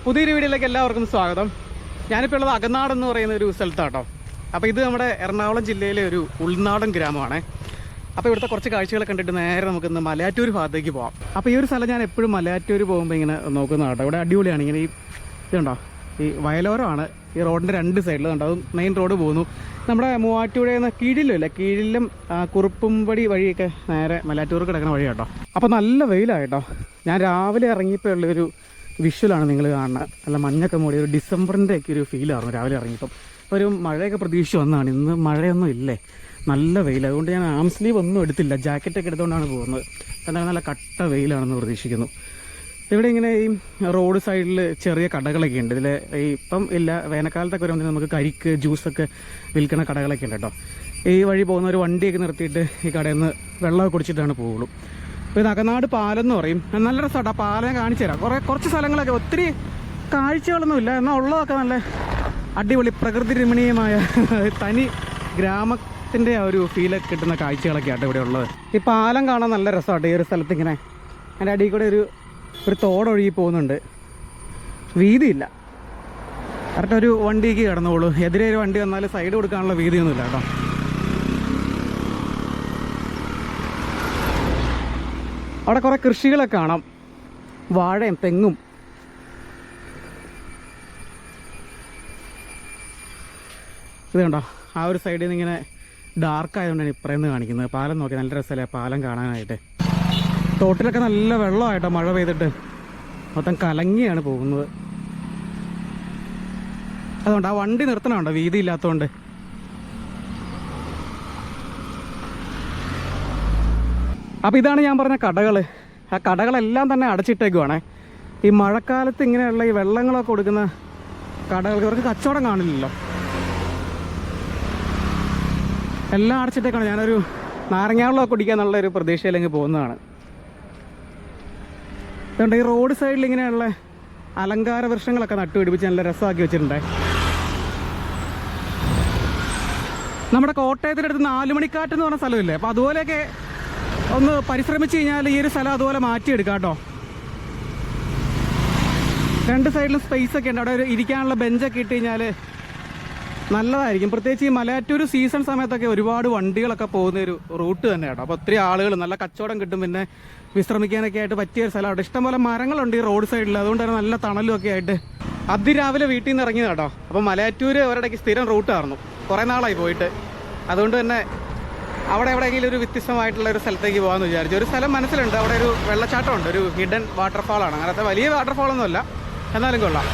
പുതിയൊരു വീഡിയോയിലേക്ക് എല്ലാവർക്കും സ്വാഗതം. ഞാനിപ്പോൾ ഉള്ളത് അകനാട് എന്ന് പറയുന്ന ഒരു സ്ഥലത്താട്ടോ. അപ്പോൾ ഇത് നമ്മുടെ എറണാകുളം ജില്ലയിലെ ഒരു ഉൾനാടൻ ഗ്രാമമാണ്. അപ്പോൾ ഇവിടുത്തെ കുറച്ച് കാഴ്ചകളെ കണ്ടിട്ട് നേരെ നമുക്കിന്ന് മലയാറ്റൂർ ഭാഗത്തേക്ക് പോകാം. അപ്പോൾ ഈ ഒരു സ്ഥലം ഞാൻ എപ്പോഴും മലയാറ്റൂർ പോകുമ്പോൾ ഇങ്ങനെ നോക്കുന്നതാട്ടോ. ഇവിടെ അടിപൊളിയാണ്. ഇങ്ങനെ ഈ ഇതുണ്ടോ, ഈ വയലോരമാണ്. ഈ റോഡിൻ്റെ രണ്ട് സൈഡിൽ കണ്ടോ, അത് മെയിൻ റോഡ് പോകുന്നു. നമ്മുടെ മൂവാറ്റുപുഴയിൽ നിന്ന് കീഴിലും കുറുപ്പുംപടി വഴിയൊക്കെ നേരെ മലയാറ്റൂർ കിടക്കുന്ന വഴി കേട്ടോ. അപ്പോൾ നല്ല വെയിലായിട്ടോ. ഞാൻ രാവിലെ ഇറങ്ങിയപ്പോൾ ഉള്ളൊരു വിഷ്വലാണ് നിങ്ങൾ കാണുന്നത്. നല്ല മഞ്ഞൊക്കെ മൂടി ഒരു ഡിസംബറിൻ്റെ ഒക്കെ ഒരു ഫീലായിരുന്നു രാവിലെ ഇറങ്ങിയപ്പം. ഒരു മഴയൊക്കെ പ്രതീക്ഷിച്ച് വന്നതാണ്. ഇന്ന് മഴയൊന്നും ഇല്ലേ, നല്ല വെയിൽ. അതുകൊണ്ട് ഞാൻ ആം സ്ലീവ് ഒന്നും എടുത്തില്ല, ജാക്കറ്റൊക്കെ എടുത്തുകൊണ്ടാണ് പോകുന്നത്. എന്നാൽ നല്ല കട്ട വെയിലാണെന്ന് പ്രതീക്ഷിക്കുന്നു. ഇവിടെ ഇങ്ങനെ ഈ റോഡ് സൈഡിൽ ചെറിയ കടകളൊക്കെ ഉണ്ട്. ഇതിൽ ഇപ്പം ഇല്ല, വേനൽക്കാലത്തൊക്കെ വരുമ്പോൾ നമുക്ക് കരിക്ക് ജ്യൂസൊക്കെ വിൽക്കുന്ന കടകളൊക്കെ ഉണ്ട് കേട്ടോ. ഈ വഴി പോകുന്ന ഒരു വണ്ടിയൊക്കെ നിർത്തിയിട്ട് ഈ കടയിൽ നിന്ന് വെള്ളമൊക്കെ കുടിച്ചിട്ടാണ് പോകുള്ളൂ. അപ്പോൾ ഇത് അകനാട് പാലം എന്ന് പറയും. നല്ല രസമാട്ടോ. ആ പാലം ഞാൻ കാണിച്ചു തരാം. കുറച്ച് സ്ഥലങ്ങളൊക്കെ ഒത്തിരി കാഴ്ചകളൊന്നുമില്ല, എന്നാൽ ഉള്ളതൊക്കെ നല്ല അടിപൊളി പ്രകൃതി രമണീയമായ തനി ഗ്രാമത്തിൻ്റെ ആ ഒരു ഫീലൊക്കെ കിട്ടുന്ന കാഴ്ചകളൊക്കെ ആട്ടോ ഇവിടെ ഉള്ളത്. ഈ പാലം കാണാൻ നല്ല രസമാട്ടോ. ഈ ഒരു സ്ഥലത്ത് ഇങ്ങനെ അതിൻ്റെ അടിയിൽ കൂടെ ഒരു തോടൊഴുകി പോകുന്നുണ്ട്. വീതിയില്ല, കറക്റ്റ് ഒരു വണ്ടിക്ക് കിടന്നോളൂ. എതിരെ ഒരു വണ്ടി വന്നാൽ സൈഡ് കൊടുക്കാനുള്ള വീതിയൊന്നുമില്ല കേട്ടോ. അവിടെ കുറേ കൃഷികളൊക്കെ കാണാം, വാഴയും തെങ്ങും. ഇത് കണ്ടോ, ആ ഒരു സൈഡിൽ നിന്ന് ഇങ്ങനെ ഡാർക്ക് ആയതുകൊണ്ടാണ് ഇപ്പറേന്ന് കാണിക്കുന്നത്. പാലം നോക്കി നല്ല രസമല്ലേ പാലം കാണാനായിട്ട്. തോട്ടിലൊക്കെ നല്ല വെള്ളമായിട്ടോ, മഴ പെയ്തിട്ട് മൊത്തം കലങ്ങിയാണ് പോകുന്നത്. അതുകൊണ്ട് ആ വണ്ടി നിർത്തണമുണ്ടോ, വീതി ഇല്ലാത്തതുകൊണ്ട്. അപ്പോൾ ഇതാണ് ഞാൻ പറഞ്ഞ കടകൾ. ആ കടകളെല്ലാം തന്നെ അടച്ചിട്ടേക്കുവാണേ. ഈ മഴക്കാലത്ത് ഇങ്ങനെയുള്ള ഈ വെള്ളങ്ങളൊക്കെ കൊടുക്കുന്ന കടകൾക്ക് ഇവർക്ക് കച്ചവടം കാണില്ലല്ലോ, എല്ലാം അടച്ചിട്ടേക്കാണ്. ഞാനൊരു നാരങ്ങാവെള്ളമൊക്കെ കുടിക്കാന്നുള്ളൊരു പ്രതീക്ഷയിലെങ്കിൽ പോകുന്നതാണ്. അതുകൊണ്ട് ഈ റോഡ് സൈഡിൽ ഇങ്ങനെയുള്ള അലങ്കാര വൃക്ഷങ്ങളൊക്കെ നട്ടുപിടിപ്പിച്ച് നല്ല രസമാക്കി വെച്ചിട്ടുണ്ടേ. നമ്മുടെ കോട്ടയത്തിൻ്റെ അടുത്ത് 4 മണിക്കാറ്റ് എന്ന് പറഞ്ഞ സ്ഥലമില്ലേ, അപ്പോൾ അതുപോലെയൊക്കെ ഒന്ന് പരിശ്രമിച്ച് കഴിഞ്ഞാൽ ഈ ഒരു സ്ഥലം അതുപോലെ മാറ്റിയെടുക്കാം കേട്ടോ. രണ്ട് സൈഡിലും സ്പേസ് ഒക്കെ ഉണ്ട്. അവിടെ ഒരു ഇരിക്കാനുള്ള ബെഞ്ചൊക്കെ ഇട്ട് കഴിഞ്ഞാൽ നല്ലതായിരിക്കും. പ്രത്യേകിച്ച് ഈ മലയാറ്റൂർ സീസൺ സമയത്തൊക്കെ ഒരുപാട് വണ്ടികളൊക്കെ പോകുന്ന ഒരു റൂട്ട് തന്നെ കേട്ടോ. അപ്പോൾ ഒത്തിരി ആളുകൾ, നല്ല കച്ചവടം കിട്ടും. പിന്നെ വിശ്രമിക്കാനൊക്കെ ആയിട്ട് പറ്റിയ ഒരു സ്ഥലമാണ്. ഇഷ്ടംപോലെ മരങ്ങളുണ്ട് ഈ റോഡ് സൈഡിൽ, അതുകൊണ്ട് തന്നെ നല്ല തണലും ഒക്കെ ആയിട്ട്. അതിരാവിലെ വീട്ടിൽ നിന്ന് ഇറങ്ങിയത് കേട്ടോ. അപ്പോൾ മലയാറ്റൂർ ഒരിടയ്ക്ക് സ്ഥിരം റൂട്ടായിരുന്നു, കുറേ നാളായി പോയിട്ട്. അതുകൊണ്ട് തന്നെ അവിടെ എവിടെയെങ്കിലും ഒരു വ്യത്യസ്തമായിട്ടുള്ള ഒരു സ്ഥലത്തേക്ക് പോകാമെന്ന് വിചാരിച്ചു. ഒരു സ്ഥലം മനസ്സിലുണ്ട്, അവിടെ ഒരു വെള്ളച്ചാട്ടമുണ്ട്, ഒരു ഹിഡൻ വാട്ടർഫാളാണ്. അങ്ങനത്തെ വലിയ വാട്ടർഫാളൊന്നുമല്ല, എന്നാലും കൊള്ളാം.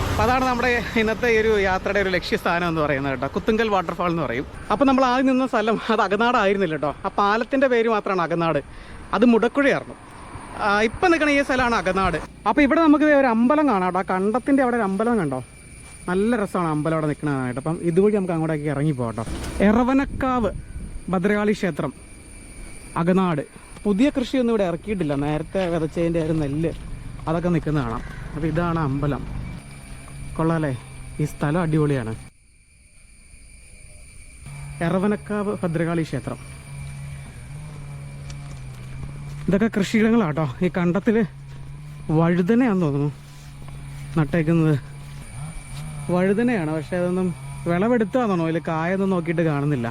അപ്പോൾ അതാണ് നമ്മുടെ ഇന്നത്തെ ഈ ഒരു യാത്രയുടെ ഒരു ലക്ഷ്യസ്ഥാനം എന്ന് പറയുന്നത് കേട്ടോ. കുത്തുങ്കൽ വാട്ടർഫാൾ എന്ന് പറയും. അപ്പോൾ നമ്മൾ ആദ്യം നിന്ന സ്ഥലം അത് അകനാടായിരുന്നില്ല കേട്ടോ. ആ പാലത്തിൻ്റെ പേര് മാത്രമാണ് അകനാട്, അത് മുടക്കുഴയായിരുന്നു. ഇപ്പം നിൽക്കണ ഈ സ്ഥലമാണ് അകനാട്. അപ്പോൾ ഇവിടെ നമുക്ക് ഒരു അമ്പലം കാണാം കേട്ടോ. ആ കണ്ടത്തിൻ്റെ അവിടെ ഒരു അമ്പലം കണ്ടോ, നല്ല രസമാണ് അമ്പലം അവിടെ നിൽക്കണതായിട്ട്. അപ്പം ഇതുവഴി നമുക്ക് അങ്ങോട്ടേക്ക് ഇറങ്ങി പോകാം കേട്ടോ. എറവനക്കാവ് ഭദ്രകാളി ക്ഷേത്രം, അകനാട്. പുതിയ കൃഷിയൊന്നും ഇവിടെ ഇറക്കിയിട്ടില്ല, നേരത്തെ വിതച്ചതിൻ്റെ ഒരു നെല്ല് അതൊക്കെ നിൽക്കുന്ന കാണാം. അപ്പോൾ ഇതാണ് അമ്പലം. കൊള്ളാമല്ലേ, ഈ സ്ഥലം അടിപൊളിയാണ്. എറവനക്കാവ് ഭദ്രകാളി ക്ഷേത്രം. ഇതൊക്കെ കൃഷിയിടങ്ങളാട്ടോ. ഈ കണ്ടത്തിൽ വഴുതനയാണെന്ന് തോന്നുന്നു നട്ടേക്കുന്നത്. വഴുതനയാണ്, പക്ഷേ അതൊന്നും വിളവെടുത്താണെന്നോ അതിൽ കായൊന്നും നോക്കിയിട്ട് കാണുന്നില്ല.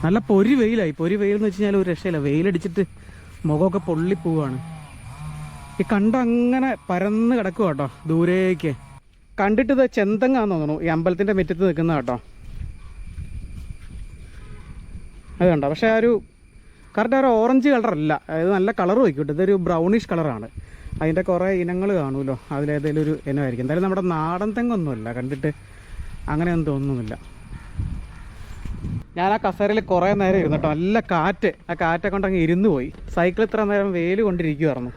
നല്ല പൊരി വെയിലായി. പൊരി വെയിൽ എന്ന് വെച്ച് കഴിഞ്ഞാൽ ഒരു രക്ഷയില്ല, വെയിലടിച്ചിട്ട് മുഖമൊക്കെ പൊള്ളിപ്പോവാണ്. ഈ കണ്ടം അങ്ങനെ പരന്ന് കിടക്കുക കേട്ടോ ദൂരേക്ക്. കണ്ടിട്ട് ചെന്തങ്ങാന്ന് തോന്നുന്നു ഈ അമ്പലത്തിൻ്റെ മുറ്റത്ത് നിൽക്കുന്ന കേട്ടോ. അത് കണ്ടോ, പക്ഷേ ആ ഒരു കറക്റ്റ് ഒരു ഓറഞ്ച് കളറല്ല, അത് നല്ല കളർ വയ്ക്കും. ഇതൊരു ബ്രൗണിഷ് കളറാണ്. അതിൻ്റെ കുറേ ഇനങ്ങൾ കാണുമല്ലോ, അതിലേതെങ്കിലും ഒരു ഇനമായിരിക്കും. എന്തായാലും നമ്മുടെ നാടൻ തെങ്ങൊന്നുമല്ല, കണ്ടിട്ട് അങ്ങനെയൊന്നും തോന്നുന്നില്ല. ഞാൻ ആ കസേരയിൽ കുറേ നേരം ഇരുന്നു കേട്ടോ. നല്ല കാറ്റ്, ആ കാറ്റെ കൊണ്ട് അങ്ങ് ഇരുന്ന് പോയി. സൈക്കിൾ ഇത്ര നേരം വെയിൽ കൊണ്ടിരിക്കുമായിരുന്നു.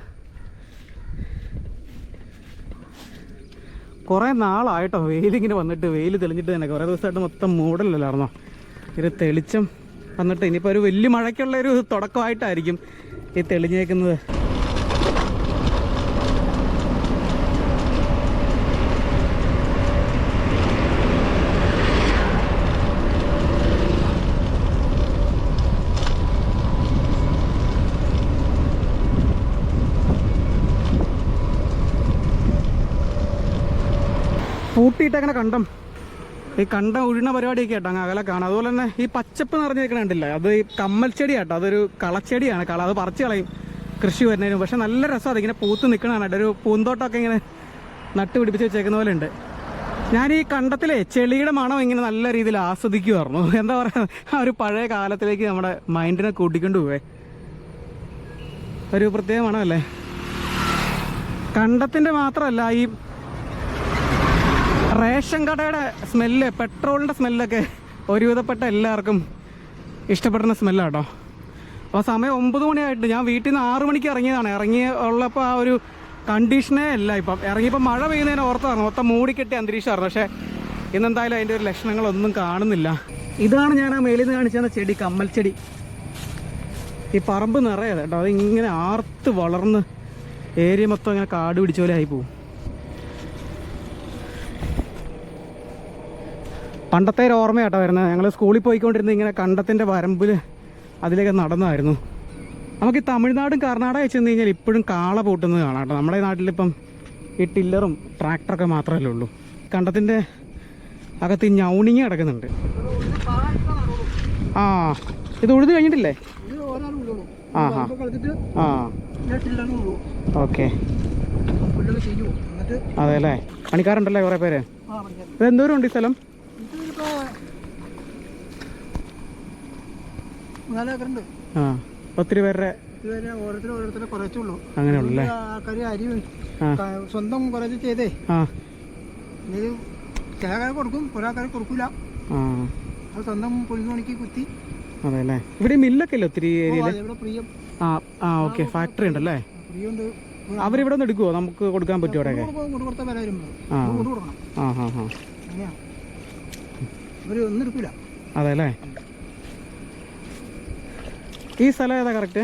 കുറേ നാളായിട്ടോ വെയിലിങ്ങനെ വന്നിട്ട്, വെയിൽ തെളിഞ്ഞിട്ട് തന്നെ കുറേ ദിവസമായിട്ട് മൊത്തം മൂടലല്ലായിരുന്നോ. ഒരു തെളിച്ചം വന്നിട്ട് ഇനിയിപ്പോൾ ഒരു വലിയ മഴയ്ക്കുള്ളൊരു തുടക്കമായിട്ടായിരിക്കും ഈ തെളിഞ്ഞേക്കുന്നത്. പൂട്ടിയിട്ടങ്ങനെ കണ്ടം, ഈ കണ്ടം ഒഴുന്ന പരിപാടിയൊക്കെ ആട്ടോ അങ്ങ് അകലെ കാണാം. അതുപോലെ തന്നെ ഈ പച്ചപ്പ് നിറഞ്ഞിരിക്കണ കണ്ടില്ല, അത് ഈ കമ്മൽ ചെടിയാട്ടോ, അതൊരു കളച്ചെടിയാണ്. അത് പറിച്ച് കളയും കൃഷി വരുന്നതിനും. പക്ഷെ നല്ല രസമാണ് ഇങ്ങനെ പൂത്ത് നിൽക്കണതാണ്. ഒരു പൂന്തോട്ടമൊക്കെ ഇങ്ങനെ നട്ടുപിടിപ്പിച്ച് വെച്ചേക്കുന്ന പോലെ ഉണ്ട്. ഞാൻ ഈ കണ്ടത്തിലെ ചെളിയുടെ മണം ഇങ്ങനെ നല്ല രീതിയിൽ ആസ്വദിക്കുമായിരുന്നു. എന്താ പറയുക, ആ ഒരു പഴയ കാലത്തിലേക്ക് നമ്മുടെ മൈൻഡിനെ കൂട്ടിക്കൊണ്ട് പോവേ. ഒരു പ്രത്യേക മണമല്ലേ. കണ്ടത്തിൻ്റെ മാത്രമല്ല, ഈ റേഷൻ കടയുടെ സ്മെല്ല്, പെട്രോളിൻ്റെ സ്മെല്ലൊക്കെ ഒരുവിധപ്പെട്ട എല്ലാവർക്കും ഇഷ്ടപ്പെടുന്ന സ്മെല്ലാട്ടോ. അപ്പോൾ സമയം 9 മണിയായിട്ട് ഞാൻ വീട്ടിൽ നിന്ന് 6 മണിക്ക് ഇറങ്ങിയതാണ്. ഉള്ളപ്പോൾ ആ ഒരു കണ്ടീഷനേ അല്ല. ഇപ്പം ഇറങ്ങിയപ്പോൾ മഴ പെയ്യുന്നതിന് ഓർത്താണ്, മൊത്തം മൂടിക്കെട്ടി അന്തരീക്ഷമായിരുന്നു. പക്ഷേ ഇന്നെന്തായാലും അതിൻ്റെ ഒരു ലക്ഷണങ്ങളൊന്നും കാണുന്നില്ല. ഇതാണ് ഞാൻ ആ മേലിൽ നിന്ന് കാണിച്ച ചെടി, കമ്മൽ ചെടി. ഈ പറമ്പ് നിറയത് കേട്ടോ, അതിങ്ങനെ ആർത്ത് വളർന്ന് ഏരിയ മൊത്തം ഇങ്ങനെ കാട് പിടിച്ച പോലെ ആയി പോവും. പണ്ടത്തെ ഒരു ഓർമ്മയാട്ടോ വരുന്നത്. ഞങ്ങൾ സ്കൂളിൽ പോയിക്കൊണ്ടിരുന്ന ഇങ്ങനെ കണ്ടത്തിൻ്റെ വരമ്പിൽ അതിലേക്ക് നടന്നായിരുന്നു. നമുക്ക് ഈ തമിഴ്നാടും കർണാടക ചെന്ന് കഴിഞ്ഞാൽ ഇപ്പോഴും കാള പൂട്ടുന്നത് കാണാം കേട്ടോ. നമ്മുടെ നാട്ടിലിപ്പം ഈ ടില്ലറും ട്രാക്ടറൊക്കെ മാത്രമല്ലേ ഉള്ളൂ. കണ്ടത്തിൻ്റെ അകത്ത് ഈ ഞൗണിങ്ങി കിടക്കുന്നുണ്ട്. ആ, ഇത് ഉഴുത് കഴിഞ്ഞിട്ടില്ലേ? ആ ഹാ ആ, ഓക്കെ. അതെ അല്ലേ, പണിക്കാരുണ്ടല്ലേ കുറേ പേര്. ഇത് എന്തോരം ഉണ്ട് ഈ സ്ഥലം? ആ, ഒത്തിരി പേരുടെ അങ്ങനെയുള്ളല്ലേ. സ്വന്തം കുറച്ച് ചെയ്തേ ചില കൊടുക്കും, ഒരാൾക്കാരെ കൊടുക്കൂല. അത് സ്വന്തം പൊളിമണിക്ക് കുത്തി. അതെ അല്ലേ. ഇവിടെ മില്ലൊക്കെ ഇല്ല ഒത്തിരി ഏരിയയിൽ. ആ ഓക്കെ, ഫാക്ടറി ഉണ്ടല്ലേ. അവരിവിടെ നിന്ന് എടുക്കുവോ? നമുക്ക് കൊടുക്കാൻ പറ്റുമോ? അവിടെ അതെ അല്ലേ. ഈ സ്ഥലം ഏതാ കറക്റ്റ്?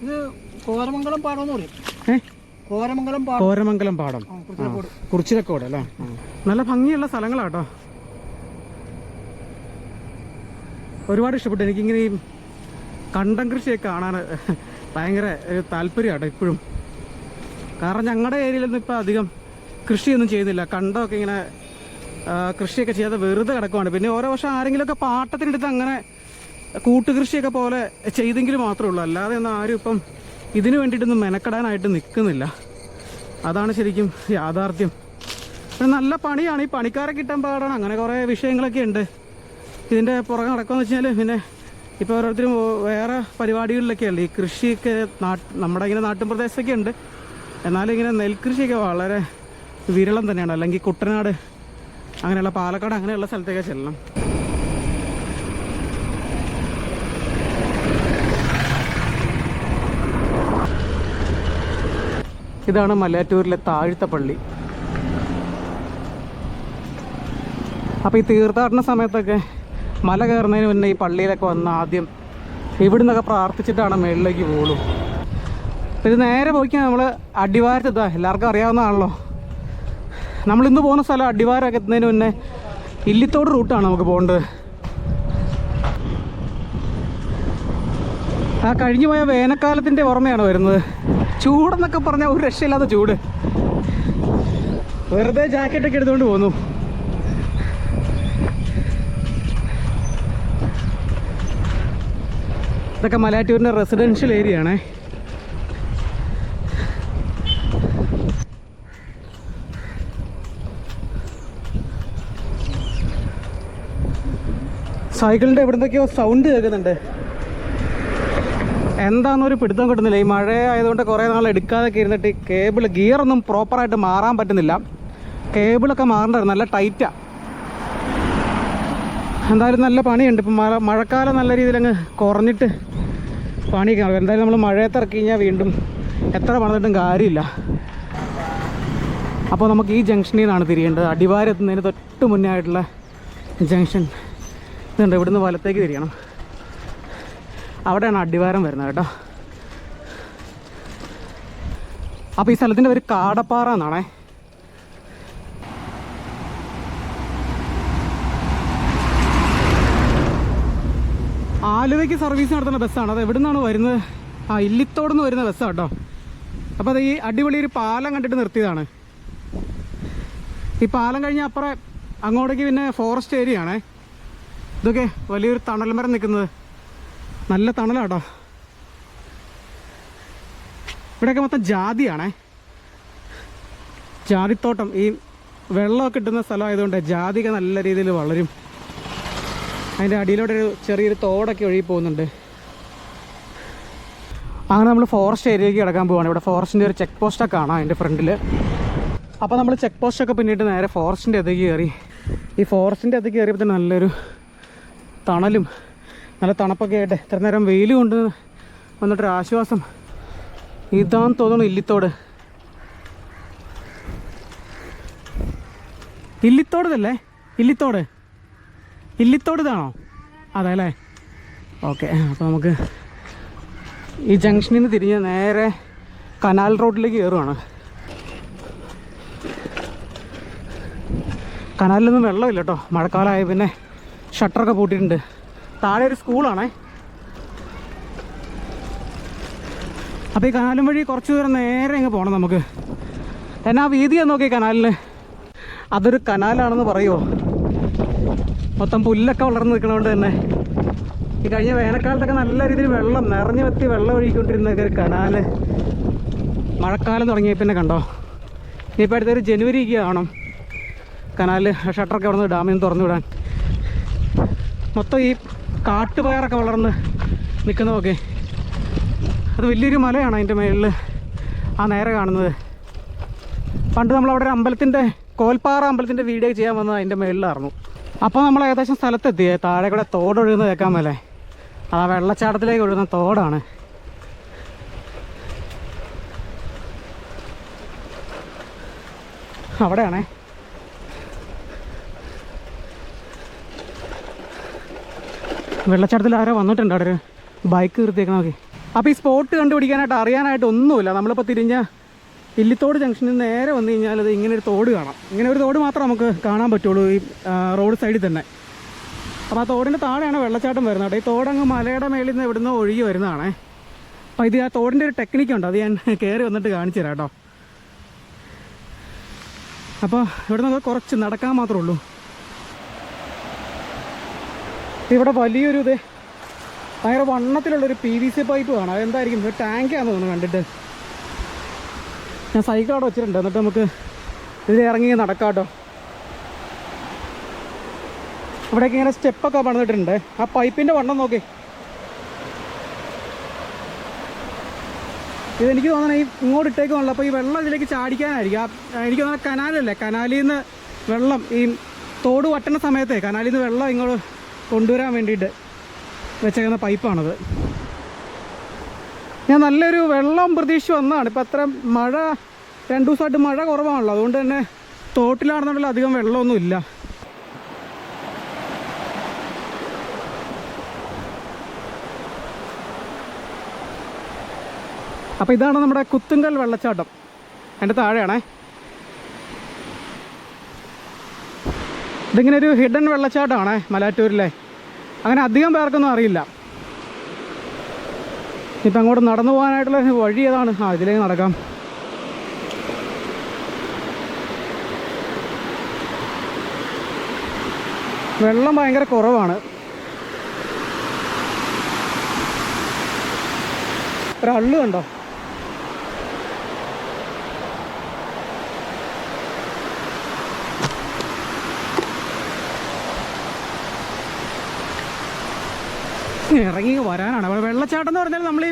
ഇത് കോരമംഗലം പാടം എന്ന് പറയും. കോരമംഗലം പാടം, കുറിച്ചിലക്കോട് അല്ലേ. നല്ല ഭംഗിയുള്ള സ്ഥലങ്ങളാട്ടോ. ഒരുപാട് ഇഷ്ടപ്പെട്ടു എനിക്കിങ്ങനെ ഈ കണ്ടം കൃഷിയൊക്കെ കാണാൻ ഭയങ്കര ഒരു താല്പര്യമാട്ടോ ഇപ്പോഴും. കാരണം ഞങ്ങളുടെ ഏരിയയിലൊന്നും ഇപ്പം അധികം കൃഷിയൊന്നും ചെയ്യുന്നില്ല. കണ്ടമൊക്കെ ഇങ്ങനെ കൃഷിയൊക്കെ ചെയ്യാതെ വെറുതെ കിടക്കുവാണ്. പിന്നെ ഓരോ വർഷം ആരെങ്കിലുമൊക്കെ പാട്ടത്തിനെടുത്ത് അങ്ങനെ കൂട്ടുകൃഷിയൊക്കെ പോലെ ചെയ്തെങ്കിൽ മാത്രമേ ഉള്ളൂ. അല്ലാതെ ഒന്നും ആരും ഇപ്പം ഇതിനു വേണ്ടിയിട്ടൊന്നും മെനക്കെടാനായിട്ട് നിൽക്കുന്നില്ല. അതാണ് ശരിക്കും യാഥാർത്ഥ്യം. നല്ല പണിയാണ്, ഈ പണിക്കാരെ കിട്ടാൻ പാടാണ്. അങ്ങനെ കുറേ വിഷയങ്ങളൊക്കെ ഉണ്ട്. ഇതിൻ്റെ പുറകെ നടക്കുകയെന്ന് വെച്ച് കഴിഞ്ഞാൽ പിന്നെ ഇപ്പോൾ ഓരോരുത്തരും വേറെ പരിപാടികളിലൊക്കെ ഉണ്ട്. ഈ കൃഷിയൊക്കെ നമ്മുടെ ഇങ്ങനെ നാട്ടിൻ പ്രദേശത്തൊക്കെ ഉണ്ട്. എന്നാലും ഇങ്ങനെ നെൽകൃഷിയൊക്കെ വളരെ വിരളം തന്നെയാണ്. അല്ലെങ്കിൽ കുട്ടനാട് അങ്ങനെയുള്ള പാലക്കാട് അങ്ങനെയുള്ള സ്ഥലത്തേക്ക് ചെല്ലണം. ഇതാണ് മലയാറ്റൂരിലെ താഴ്ത്ത പള്ളി. അപ്പോൾ ഈ തീർത്ഥാടന സമയത്തൊക്കെ മല കയറുന്നതിന് മുന്നേ ഈ പള്ളിയിലൊക്കെ വന്ന് ആദ്യം ഇവിടെ നിന്നൊക്കെ പ്രാർത്ഥിച്ചിട്ടാണ് മുകളിലേക്ക് പോകുള്ളൂ. ഇത് നേരെ പോയിക്കാൻ നമ്മൾ അടിവാരത്തെത്താ. എല്ലാവർക്കും അറിയാവുന്നതാണല്ലോ. നമ്മളിന്ന് പോകുന്ന സ്ഥലം അടിവാരമൊക്കെ എത്തുന്നതിന് മുന്നേ ഇല്ലിത്തോട് റൂട്ടാണ് നമുക്ക് പോകേണ്ടത്. ആ കഴിഞ്ഞു പോയ വേനൽക്കാലത്തിൻ്റെ ഓർമ്മയാണ് വരുന്നത്. ചൂടെന്നൊക്കെ പറഞ്ഞാൽ ഒരു രക്ഷയില്ലാത്ത ചൂട്. വെറുതെ ജാക്കറ്റൊക്കെ എടുത്തുകൊണ്ട് പോന്നു. ഇതൊക്കെ മലയാറ്റൂരിൻ്റെ റെസിഡൻഷ്യൽ ഏരിയ ആണേ. സൈക്കിളിൻ്റെ എവിടുന്നൊക്കെയോ സൗണ്ട് കേൾക്കുന്നുണ്ട്. എന്താണെന്നൊരു പിടുത്തം കിട്ടുന്നില്ല. ഈ മഴ ആയതുകൊണ്ട് കുറേ നാൾ എടുക്കാതൊക്കെ ഇരുന്നിട്ട് ഈ കേബിൾ ഗിയറൊന്നും പ്രോപ്പറായിട്ട് മാറാൻ പറ്റുന്നില്ല. കേബിളൊക്കെ മാറേണ്ടായിരുന്നു, നല്ല ടൈറ്റാണ്. എന്തായാലും നല്ല പണിയുണ്ട്. ഇപ്പം മഴക്കാലം നല്ല രീതിയിൽ അങ്ങ് കുറഞ്ഞിട്ട് പണിയൊക്കെ നടക്കും. എന്തായാലും നമ്മൾ മഴയത്ത് ഇറക്കി കഴിഞ്ഞാൽ വീണ്ടും എത്ര പണിതിട്ടും കാര്യമില്ല. അപ്പോൾ നമുക്ക് ഈ ജംഗ്ഷനിൽ നിന്നാണ് തിരിയേണ്ടത്. അടിവാരം എത്തുന്നതിന് തൊട്ട് മുന്നേ ആയിട്ടുള്ള ജംഗ്ഷൻ ഇതുണ്ട്. ഇവിടുന്ന് വലത്തേക്ക് തിരിയണം. അവിടെയാണ് അടിവാരം വരുന്നത് കേട്ടോ. അപ്പോൾ ഈ സ്ഥലത്തിൻ്റെ പേര് കാടപ്പാറ എന്നാണേ. ആലുവയ്ക്ക് സർവീസ് നടത്തുന്ന ബസ്സാണ്. അത് എവിടെ നിന്നാണ് വരുന്നത്? ഇല്ലിത്തോട് നിന്ന് വരുന്ന ബസ്സാണ് കേട്ടോ. അപ്പോൾ അത് ഈ അടിപൊളി ഒരു പാലം കണ്ടിട്ട് നിർത്തിയതാണ്. ഈ പാലം കഴിഞ്ഞ അപ്പുറം അങ്ങോട്ടേക്ക് പിന്നെ ഫോറസ്റ്റ് ഏരിയ ആണേ. ഇതൊക്കെ വലിയൊരു തണൽ മരം നിൽക്കുന്നത്, നല്ല തണലാട്ടോ. ഇവിടെയൊക്കെ മൊത്തം ജാതിയാണേ, ജാതിത്തോട്ടം. ഈ വെള്ളമൊക്കെ കിട്ടുന്ന സ്ഥലമായതുകൊണ്ട് ജാതിയൊക്കെ നല്ല രീതിയിൽ വളരും. അതിൻ്റെ അടിയിലോട്ടൊരു ചെറിയൊരു തോടൊക്കെ ഒഴുകി പോകുന്നുണ്ട്. അങ്ങനെ നമ്മൾ ഫോറസ്റ്റ് ഏരിയയ്ക്ക് കിടക്കാൻ പോവുകയാണ്. ഇവിടെ ഫോറസ്റ്റിൻ്റെ ഒരു ചെക്ക് പോസ്റ്റൊക്കെ കാണാം അതിൻ്റെ ഫ്രണ്ടിൽ. അപ്പോൾ നമ്മൾ ചെക്ക് പോസ്റ്റൊക്കെ പിന്നിട്ട് നേരെ ഫോറസ്റ്റിൻ്റെ അടുത്തേക്ക് കയറി. ഈ ഫോറസ്റ്റിൻ്റെ അടുത്തേക്ക് കയറിയപ്പോൾ തന്നെ നല്ലൊരു തണലും നല്ല തണുപ്പൊക്കെ ആയിട്ട് ഇത്ര നേരം വെയിൽ കൊണ്ട് വന്നിട്ടൊരു ആശ്വാസം. ഇതാന്ന് തോന്നുന്നു ഇല്ലിത്തോട്. ഇല്ലിത്തോട് ഇതല്ലേ? ഇല്ലിത്തോട് ഇതാണോ? അതെ അല്ലേ? ഓക്കെ. അപ്പോൾ നമുക്ക് ഈ ജംഗ്ഷനിൽ നിന്ന് തിരിഞ്ഞ് നേരെ കനാൽ റോഡിലേക്ക് കയറുവാണ്. കനാലിലൊന്നും വെള്ളമില്ല കേട്ടോ, മഴക്കാലമായി. പിന്നെ ഷട്ടറൊക്കെ പൂട്ടിയിട്ടുണ്ട്. താഴെ ഒരു സ്കൂളാണേ. അപ്പോൾ ഈ കനാലും വഴി കുറച്ച് ദൂരം നേരെ അങ്ങ് പോകണം നമുക്ക്. എന്നാ വീതിയാണ് നോക്കി കനാലിന്. അതൊരു കനാലാണെന്ന് പറയുമോ? മൊത്തം പുല്ലൊക്കെ വളർന്ന് നിൽക്കണോണ്ട് തന്നെ ഈ കഴിഞ്ഞ വേനൽക്കാലത്തൊക്കെ നല്ല രീതിയിൽ വെള്ളം നിറഞ്ഞു വെത്തി വെള്ളം ഒഴുകിക്കൊണ്ടിരുന്ന ഒരു കനാല് മഴക്കാലം തുടങ്ങിയ പിന്നെ കണ്ടോ. ഇനിയിപ്പോൾ അടുത്തൊരു ജനുവരിക്ക് കാണും കനാല് ഷട്ടറൊക്കെ അവിടെ നിന്ന് ഡാമിൽ നിന്ന് തുറന്നു വിടാൻ. മൊത്തം ഈ കാട്ടുപയറൊക്കെ വളർന്ന് നിൽക്കുന്നതൊക്കെ. അത് വലിയൊരു മലയാണ് അതിൻ്റെ മേളിൽ ആ നേരെ കാണുന്നത്. പണ്ട് നമ്മളവിടെ ഒരു അമ്പലത്തിൻ്റെ കോൽപ്പാറ അമ്പലത്തിൻ്റെ വീഡിയോ ചെയ്യാൻ വന്നത് അതിൻ്റെ മേളിലായിരുന്നു. അപ്പോൾ നമ്മൾ ഏകദേശം സ്ഥലത്തെത്തിയേ. താഴെ കൂടെ തോടൊഴുകുന്നത് കേൾക്കാൻ മേലെ. അത് ആ വെള്ളച്ചാട്ടത്തിലേക്ക് ഒഴുകുന്ന തോടാണ്. അവിടെയാണേ. വെള്ളച്ചാട്ടത്തിൽ ആരോ വന്നിട്ടുണ്ട്. അവിടെ ഒരു ബൈക്ക് നിർത്തിയേക്കണം നോക്കി. അപ്പോൾ ഈ സ്പോട്ട് കണ്ടുപിടിക്കാനായിട്ട് അറിയാനായിട്ട് ഒന്നുമില്ല. നമ്മളിപ്പോൾ തിരിഞ്ഞ ഇല്ലിത്തോട് ജംഗ്ഷനിൽ നേരെ വന്നു കഴിഞ്ഞാൽ അത് ഇങ്ങനെ ഒരു തോട് കാണാം. ഇങ്ങനെ ഒരു തോട് മാത്രമേ നമുക്ക് കാണാൻ പറ്റുള്ളൂ ഈ റോഡ് സൈഡിൽ തന്നെ. അപ്പോൾ ആ തോടിൻ്റെ താഴെയാണ് വെള്ളച്ചാട്ടം വരുന്നത് കേട്ടോ. ഈ തോടങ്ങ് മലയുടെ മേളിൽ നിന്ന് ഇവിടുന്ന് ഒഴുകി വരുന്നതാണേ. അപ്പോൾ ഇത് ആ തോടിൻ്റെ ഒരു ടെക്നിക്കുണ്ട്, അത് ഞാൻ കയറി വന്നിട്ട് കാണിച്ചു തരാം കേട്ടോ. അപ്പോൾ ഇവിടെ നമുക്ക് കുറച്ച് നടക്കാൻ മാത്രമേ ഉള്ളൂ. ഇവിടെ വലിയൊരു ഇത് ഭയങ്കര വണ്ണത്തിലുള്ളൊരു PVC പൈപ്പ് കാണാം. അതെന്തായിരിക്കും? ഒരു ടാങ്കാണെന്ന് തോന്നുന്നു കണ്ടിട്ട്. ഞാൻ സൈക്കിൾ അവിടെ വെച്ചിട്ടുണ്ട്. എന്നിട്ട് നമുക്ക് ഇതിൽ ഇറങ്ങി നടക്കാം കേട്ടോ. ഇവിടേക്ക് ഇങ്ങനെ സ്റ്റെപ്പൊക്കെ പണിതിട്ടുണ്ട്. ആ പൈപ്പിൻ്റെ വണ്ണം നോക്കി. ഇതെനിക്ക് തോന്നണം ഈ ഇങ്ങോട്ട് ഇട്ടേക്കുമല്ലോ. അപ്പോൾ ഈ വെള്ളം ഇതിലേക്ക് ചാടിക്കാനായിരിക്കും. എനിക്ക് തോന്നുന്നത് കനാലല്ലേ, കനാലിൽ നിന്ന് വെള്ളം ഈ തോട് വട്ടുന്ന സമയത്തെ കനാലിൽ നിന്ന് വെള്ളം ഇങ്ങോട്ട് കൊണ്ടുവരാൻ വേണ്ടിയിട്ട് വെച്ചേക്കുന്ന പൈപ്പാണത്. ഞാൻ നല്ലൊരു വെള്ളം പ്രതീക്ഷിച്ച് വന്നതാണ്. ഇപ്പം അത്ര മഴ 2 ദിവസമായിട്ട് മഴ കുറവാണല്ലോ, അതുകൊണ്ട് തന്നെ തോട്ടിലാണെന്നുണ്ടെങ്കിൽ അധികം വെള്ളമൊന്നും ഇല്ല. അപ്പോൾ ഇതാണ് നമ്മുടെ കുത്തുങ്കൽ വെള്ളച്ചാട്ടം. അതിൻ്റെ താഴെയാണേ. ഇതിങ്ങനെ ഒരു ഹിഡൻ വെള്ളച്ചാട്ടമാണേ മലയാറ്റൂരിലെ. അങ്ങനെ അധികം പേർക്കൊന്നും അറിയില്ല. ഇപ്പം അങ്ങോട്ട് നടന്നു പോകാനായിട്ടുള്ള വഴി ഏതാണ്? ഇതിലേക്ക് നടക്കാം. വെള്ളം ഭയങ്കര കുറവാണ്. ഒരള്ളു കണ്ടോ? ഇറങ്ങി വരാനാണ്. വെള്ളച്ചാട്ടം എന്ന് പറഞ്ഞാൽ നമ്മൾ ഈ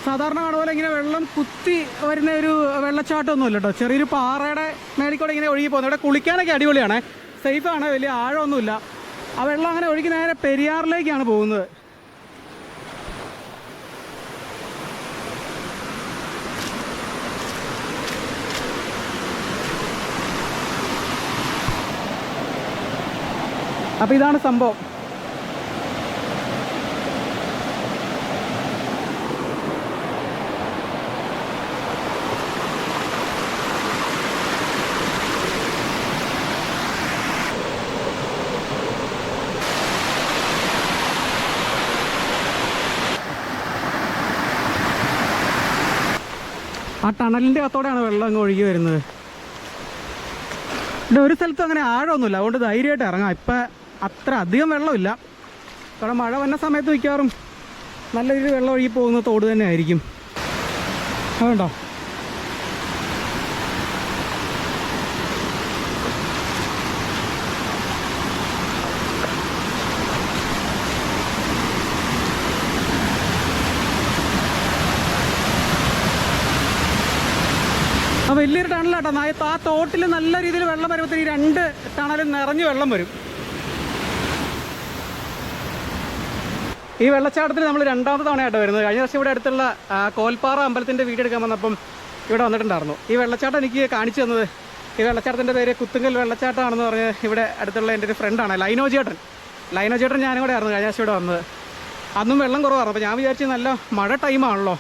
സാധാരണ കാണുപോലെ ഇങ്ങനെ വെള്ളം കുത്തി വരുന്ന ഒരു വെള്ളച്ചാട്ടമൊന്നും ഇല്ല കേട്ടോ. ചെറിയൊരു പാറയുടെ മേളിക്കൂടെ ഇങ്ങനെ ഒഴുകി പോകുന്നത്. ഇവിടെ കുളിക്കാനൊക്കെ അടിപൊളിയാണ്, സേഫാണ്, വലിയ ആഴമൊന്നുമില്ല. ആ വെള്ളം അങ്ങനെ ഒഴുകി നേരെ പെരിയാറിലേക്കാണ് പോകുന്നത്. അപ്പോൾ ഇതാണ് സംഭവം. ആ ടണലിൻ്റെ അകത്തോടെയാണ് വെള്ളം അങ്ങ് ഒഴുകി വരുന്നത്. ഇവിടെ ഒരു സ്ഥലത്തും അങ്ങനെ ആഴമൊന്നുമില്ല, അതുകൊണ്ട് ധൈര്യമായിട്ട് ഇറങ്ങാം. ഇപ്പം അത്ര അധികം വെള്ളമില്ല. കാരണം മഴ വന്ന സമയത്ത് മിക്കവാറും നല്ല രീതിയിൽ വെള്ളം ഒഴുകി പോകുന്ന തോട് തന്നെ ആയിരിക്കും. അതുണ്ടോ? ആ വലിയൊരു ടണലാട്ടോ. ആ തോട്ടിൽ നല്ല രീതിയിൽ വെള്ളം വരുമ്പോഴത്തേക്ക് ഈ 2 ടണലും നിറഞ്ഞ് വെള്ളം വരും. ഈ വെള്ളച്ചാട്ടത്തിൽ നമ്മൾ 2ാമത്തെ തവണയായിട്ട് വരുന്നത്. കഴിഞ്ഞ വർഷം ഇവിടെ അടുത്തുള്ള കോൽപ്പാറ അമ്പലത്തിൻ്റെ വീഡിയോ എടുക്കാൻ വന്നപ്പം ഇവിടെ വന്നിട്ടുണ്ടായിരുന്നു. ഈ വെള്ളച്ചാട്ടം എനിക്ക് കാണിച്ചു തന്നത്, ഈ വെള്ളച്ചാട്ടത്തിൻ്റെ പേര് കുത്തുങ്കൽ വെള്ളച്ചാട്ടമാണെന്ന് പറഞ്ഞ് ഇവിടെ അടുത്തുള്ള എൻ്റെ ഒരു ഫ്രണ്ടാണ് ലൈനോ ചേട്ടൻ ഞാനും കൂടെ ആയിരുന്നു കഴിഞ്ഞ വർഷം ഇവിടെ വന്നത്. അന്നും വെള്ളം കുറവായിരുന്നു. അപ്പോൾ ഞാൻ വിചാരിച്ചു നല്ല മഴ ടൈമാണല്ലോ,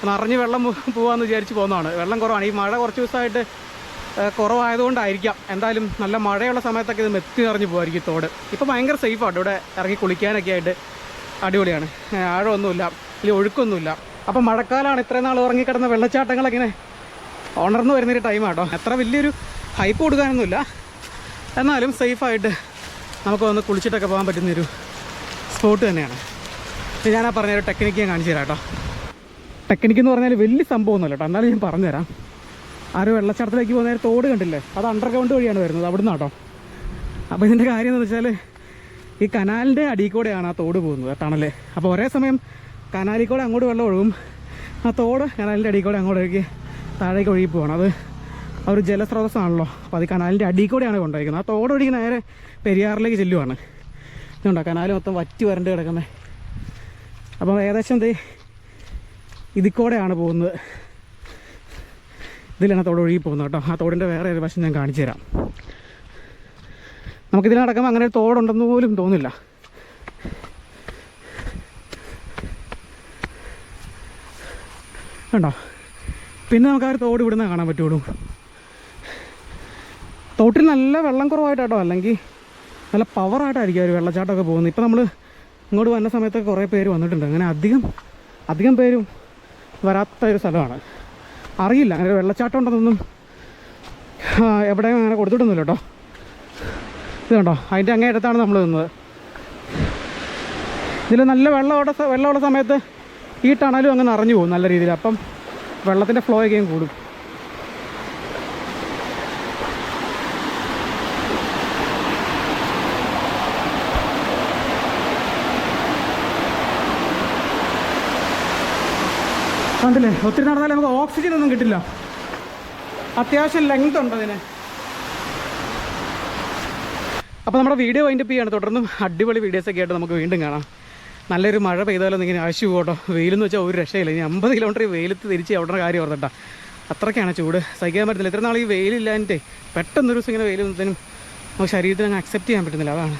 നിറഞ്ഞ് വെള്ളം പോകാമെന്ന് വിചാരിച്ച് പോകുന്നതാണ്. വെള്ളം കുറവാണ്. ഈ മഴ കുറച്ച് ദിവസമായിട്ട് കുറവായതുകൊണ്ടായിരിക്കാം. എന്തായാലും നല്ല മഴയുള്ള സമയത്തൊക്കെ ഇത് മെത്തി നിറഞ്ഞ് പോകുമായിരിക്കും തോട്. ഇപ്പോൾ ഭയങ്കര സേഫാണ് ഇവിടെ ഇറങ്ങി കുളിക്കാനൊക്കെ ആയിട്ട്. അടിപൊളിയാണ്. ആഴമൊന്നുമില്ല, വലിയ ഒഴുക്കൊന്നുമില്ല. അപ്പം മഴക്കാലമാണ്. ഇത്രയും നാൾ ഉറങ്ങിക്കിടന്ന വെള്ളച്ചാട്ടങ്ങളൊക്കെ ഇങ്ങനെ ഉണർന്നു വരുന്നൊരു ടൈമാട്ടോ. അത്ര വലിയൊരു ഹൈപ്പ് കൊടുക്കാനൊന്നുമില്ല, എന്നാലും സേഫായിട്ട് നമുക്ക് വന്ന് കുളിച്ചിട്ടൊക്കെ പോകാൻ പറ്റുന്നൊരു സ്പോട്ട് തന്നെയാണ്. ഞാനാ പറഞ്ഞൊരു ടെക്നിക്ക് ഞാൻ കാണിച്ചു തരാം കേട്ടോ. ടെക്നിക്ക് എന്ന് പറഞ്ഞാൽ വലിയ സംഭവമൊന്നുമല്ല കേട്ടോ, എന്നാലും ഞാൻ പറഞ്ഞുതരാം. ആ ഒരു വെള്ളച്ചാട്ടത്തിലേക്ക് പോകുന്ന തോട് കണ്ടില്ലേ, അത് അണ്ടർഗ്രൗണ്ട് വഴിയാണ് വരുന്നത്, അവിടുന്ന് കേട്ടോ. അപ്പോൾ ഇതിൻ്റെ കാര്യം എന്ന് വെച്ചാൽ ഈ കനാലിൻ്റെ അടിയിൽ കൂടെയാണ് ആ തോട് പോകുന്നത്, ടണല്. അപ്പോൾ ഒരേ സമയം കനാലിൽ കൂടെ അങ്ങോട്ട് വെള്ളം ഒഴുകും, ആ തോട് കനാലിൻ്റെ അടിയിൽ കൂടെ അങ്ങോട്ട് ഒഴുകി താഴേക്ക് ഒഴുകി പോകണം. അത് ആ ഒരു ജലസ്രോതസ്സാണല്ലോ, അപ്പോൾ അത് കനാലിൻ്റെ അടിയിൽ കൂടെയാണ് കൊണ്ടുപോയിരിക്കുന്നത്. ആ തോട് ഒഴുകി നേരെ പെരിയാറിലേക്ക് ചെല്ലുവാണ്. ഇതുണ്ടോ കനാല് മൊത്തം വറ്റി വരണ്ട് കിടക്കുന്നത്. അപ്പോൾ ഏകദേശം ഇതിൽ കൂടെയാണ് പോകുന്നത്. ഇതിലാണ് തോട് ഒഴുകി പോകുന്നത് കേട്ടോ. ആ തോടിൻ്റെ വേറെ ഒരു വശം ഞാൻ കാണിച്ചു തരാം. നമുക്കിതിൽ നടക്കുമ്പോൾ അങ്ങനെ ഒരു തോടുണ്ടെന്ന് പോലും തോന്നില്ല. കണ്ടോ? പിന്നെ നമുക്ക് ആ ഒരു തോട് ഇവിടുന്ന് കാണാൻ പറ്റുള്ളൂ. തോട്ടിൽ നല്ല വെള്ളം കുറവായിട്ടോ, അല്ലെങ്കിൽ നല്ല പവറായിട്ടായിരിക്കും ഒരു വെള്ളച്ചാട്ടമൊക്കെ പോകുന്നത്. ഇപ്പോൾ നമ്മൾ ഇങ്ങോട്ട് വന്ന സമയത്തൊക്കെ കുറേ പേര് വന്നിട്ടുണ്ട്. അങ്ങനെ അധികം പേരും വരാത്ത ഒരു സ്ഥലമാണ്. അറിയില്ല അങ്ങനെ ഒരു വെള്ളച്ചാട്ടം ഉണ്ടെന്നൊന്നും എവിടെയും അങ്ങനെ കൊടുത്തിട്ടൊന്നുമില്ല കേട്ടോ. ഇത് കണ്ടോ, അതിൻ്റെ അങ്ങേയറ്റത്താണ് നമ്മൾ നിന്നത്. ഇതിൽ നല്ല വെള്ളമുള്ള സമയത്ത് ഈ ടണലും അങ്ങ് നിറഞ്ഞു പോകും നല്ല രീതിയിൽ. അപ്പം വെള്ളത്തിൻ്റെ ഫ്ലോ ഒക്കെയും കൂടും. കണ്ടില്ലേ, ഒത്തിരി നടന്നാലും നമുക്ക് ഓക്സിജൻ ഒന്നും കിട്ടില്ല. അത്യാവശ്യം ലെങ്ത് ഉണ്ട് അതിന്. അപ്പോൾ നമ്മുടെ വീഡിയോ വൈൻഡപ്പ് ചെയ്യാണ്. തുടർന്നും അടിപൊളി വീഡിയോസൊക്കെ ആയിട്ട് നമുക്ക് വീണ്ടും കാണാം. നല്ലൊരു മഴ പെയ്താലും ഇങ്ങനെ ആശു പോട്ടോ. വെയിലെന്ന് വെച്ചാൽ ഒരു രക്ഷയില്ല. ഇനി 50 കിലോമീറ്റർ വെയിലത്ത് തിരിച്ച് അവിടെ കാര്യം ഓർത്തിട്ടാ. അത്രയ്ക്കാണ് ചൂട്, സഹിക്കാൻ പറ്റുന്നില്ല. ഇത്ര നാൾ ഈ വെയിലില്ലാഞ്ഞിട്ടേ പെട്ടെന്നൊരു ദിവസം ഇങ്ങനെ വെയിൽ വന്നതിനും നമുക്ക് ശരീരത്തിന് അങ്ങ് അക്സെപ്റ്റ് ചെയ്യാൻ പറ്റുന്നില്ല. അതാണ്